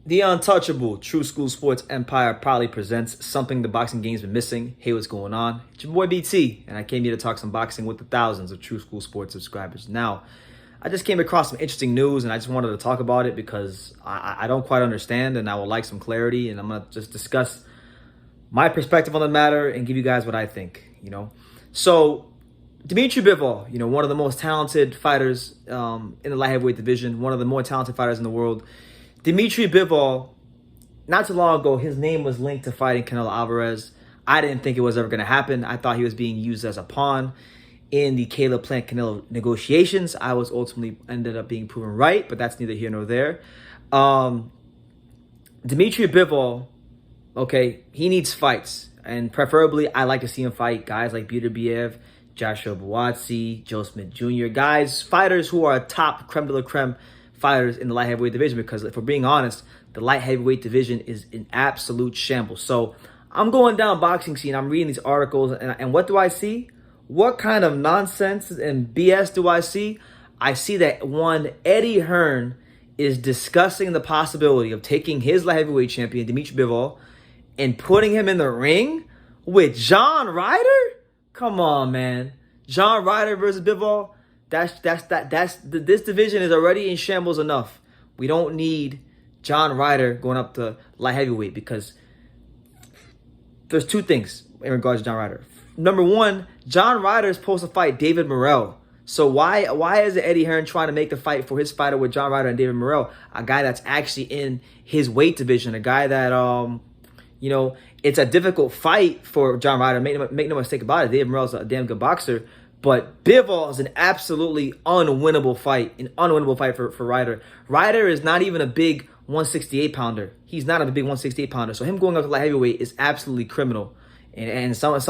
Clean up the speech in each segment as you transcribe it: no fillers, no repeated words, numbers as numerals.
The untouchable True School Sports Empire proudly presents something the boxing game's been missing. Hey, what's going on? It's your boy BT, and I came here to talk some boxing with the thousands of True School Sports subscribers. Now, I just came across some interesting news, and I just wanted to talk about it because I don't quite understand, and I would like some clarity, and I'm going to just discuss my perspective on the matter and give you guys what I think. So, Dmitry Bivol, one of the most talented fighters in the light heavyweight division, one of the more talented fighters in the world. Dmitry Bivol, not too long ago, his name was linked to fighting Canelo Alvarez. I didn't think it was ever going to happen. I thought he was being used as a pawn in the Caleb Plant-Canelo negotiations. I was ultimately ended up being proven right, but that's neither here nor there. Dmitry Bivol, okay, he needs fights. And preferably, I like to see him fight guys like Dmitry Bivol, Joshua Buatsi, Joe Smith Jr., fighters who are top creme de la creme fighters in the light heavyweight division, because if we're being honest, the light heavyweight division is in absolute shambles. So I'm going down boxing scene, I'm reading these articles, and what do I see? What kind of nonsense and BS do I see? I see that one, Eddie Hearn is discussing the possibility of taking his light heavyweight champion, Dmitry Bivol, and putting him in the ring with John Ryder? Come on, man. John Ryder versus Bivol? This division is already in shambles enough. We don't need John Ryder going up to light heavyweight, because there's two things in regards to John Ryder. Number one, John Ryder is supposed to fight David Morrell. So why is Eddie Hearn trying to make the fight for his fighter with John Ryder and David Morrell, a guy that's actually in his weight division, a guy that it's a difficult fight for John Ryder. Make no mistake about it. David Morrell's a damn good boxer. But Bivol is an absolutely unwinnable fight. For Ryder. Ryder is not even a big 168-pounder. He's not a big 168-pounder. So him going up to light heavyweight is absolutely criminal. And someone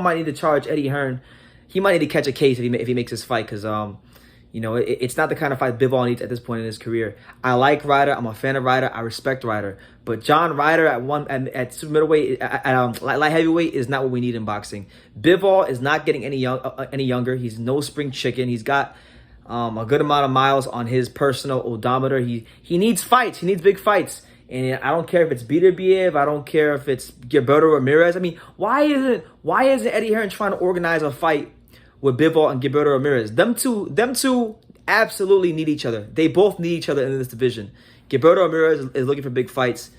might need to charge Eddie Hearn. He might need to catch a case if he makes this fight, because it's not the kind of fight Bivol needs at this point in his career. I like Ryder. I'm a fan of Ryder. I respect Ryder. But John Ryder at super middleweight, at light heavyweight, is not what we need in boxing. Bivol is not getting any younger. He's no spring chicken. He's got a good amount of miles on his personal odometer. He needs fights. He needs big fights. And I don't care if it's Bivol. I don't care if it's Gilberto Ramirez. I mean, why isn't Eddie Hearn trying to organize a fight with Bivol and Gilberto Ramirez? Them two absolutely need each other. They both need each other in this division. Gilberto Ramirez is looking for big fights.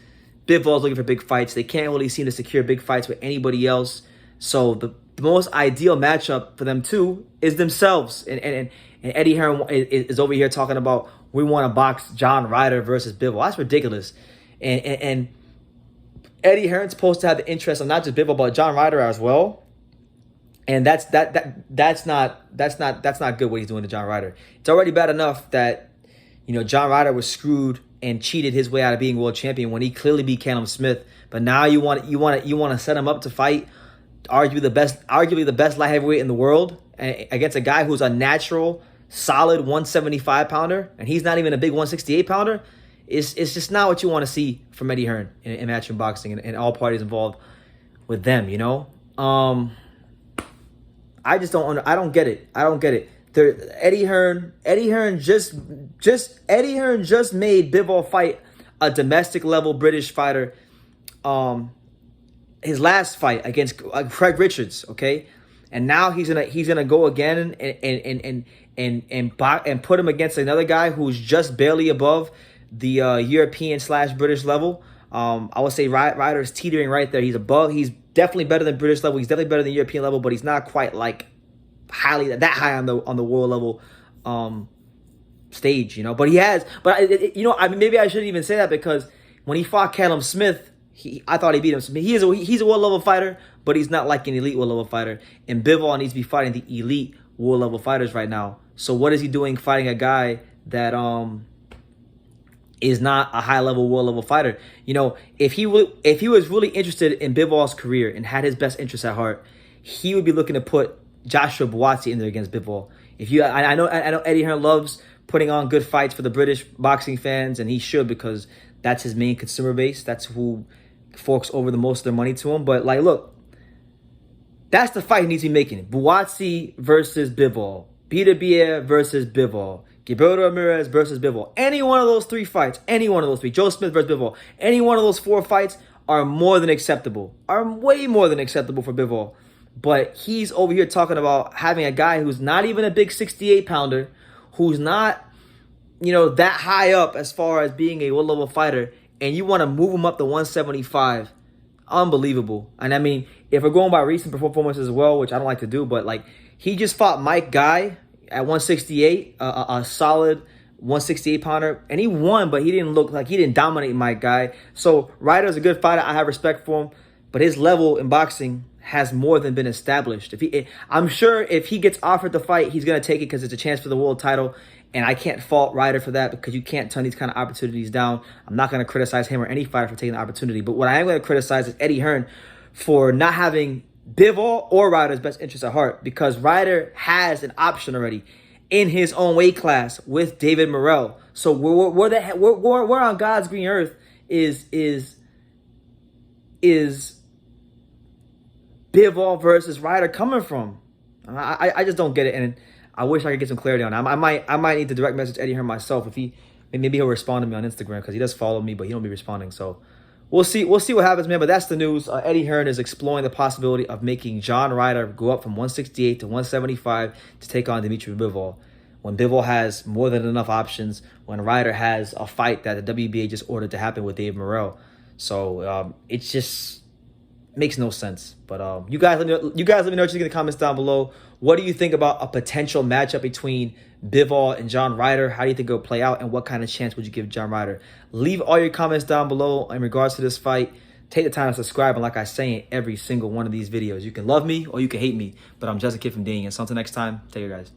Bivol is looking for big fights. They can't really seem to secure big fights with anybody else. So the most ideal matchup for them two is themselves. And Eddie Hearn is over here talking about, we want to box John Ryder versus Bivol. That's ridiculous. And Eddie Hearn's supposed to have the interest of not just Bivol but John Ryder as well. And that's not good what he's doing to John Ryder. It's already bad enough that John Ryder was screwed and cheated his way out of being world champion when he clearly beat Callum Smith. But now you want to set him up to fight arguably the best light heavyweight in the world against a guy who's a natural solid 175-pounder, and he's not even a big 168-pounder. It's just not what you want to see from Eddie Hearn in matchroom boxing and all parties involved with them. I just don't get it. Eddie Hearn just made Bivol fight a domestic level British fighter. His last fight against Craig Richards, okay, and now he's gonna go again and put him against another guy who's just barely above the European/British level. I would say Ryder is teetering right there. He's definitely better than British level. He's definitely better than European level, but he's not quite like that high on the world level stage, But he has. But maybe I shouldn't even say that, because when he fought Callum Smith, I thought he beat him. He's a world level fighter, but he's not like an elite world level fighter. And Bivol needs to be fighting the elite world level fighters right now. So what is he doing fighting a guy that is not a high level world level fighter? If he was really interested in Bivol's career and had his best interests at heart, he would be looking to put Joshua Buatsi in there against Bivol. I know Eddie Hearn loves putting on good fights for the British boxing fans, and he should, because that's his main consumer base. That's who forks over the most of their money to him. But look, that's the fight he needs to be making. Buatsi versus Bivol. Bivol versus Bivol. Gilberto Ramirez versus Bivol. Any one of those 3 fights, any one of those 3, Joe Smith versus Bivol, any one of those 4 fights are more than acceptable, are way more than acceptable for Bivol. But he's over here talking about having a guy who's not even a big 68-pounder, who's not, that high up as far as being a world-level fighter, and you want to move him up to 175. Unbelievable. And I mean, if we're going by recent performances as well, which I don't like to do, but like he just fought Mike Guy at 168, a solid 168-pounder, and he won, but he didn't dominate Mike Guy. So Ryder's a good fighter. I have respect for him, but his level in boxing has more than been established. I'm sure if he gets offered the fight, he's gonna take it because it's a chance for the world title. And I can't fault Ryder for that because you can't turn these kind of opportunities down. I'm not going to criticize him or any fighter for taking the opportunity. But what I am going to criticize is Eddie Hearn for not having Bivol or Ryder's best interest at heart, because Ryder has an option already in his own weight class with David Morrell. So where on God's green earth is Bivol versus Ryder coming from? I just don't get it, and I wish I could get some clarity on it. I might need to direct message Eddie Hearn myself. Maybe he'll respond to me on Instagram, because he does follow me, but he don't be responding. So we'll see what happens, man. But that's the news. Eddie Hearn is exploring the possibility of making John Ryder go up from 168 to 175 to take on Dmitry Bivol, when Bivol has more than enough options, when Ryder has a fight that the WBA just ordered to happen with Dave Morrell. So it just makes no sense. But you guys let me know what you think in the comments down below. What do you think about a potential matchup between Bivol and John Ryder? How do you think it'll play out, and what kind of chance would you give John Ryder? Leave all your comments down below in regards to this fight. Take the time to subscribe, and like I say in every single one of these videos, you can love me or you can hate me, but I'm just a kid from Dane. And so until next time, take care, guys.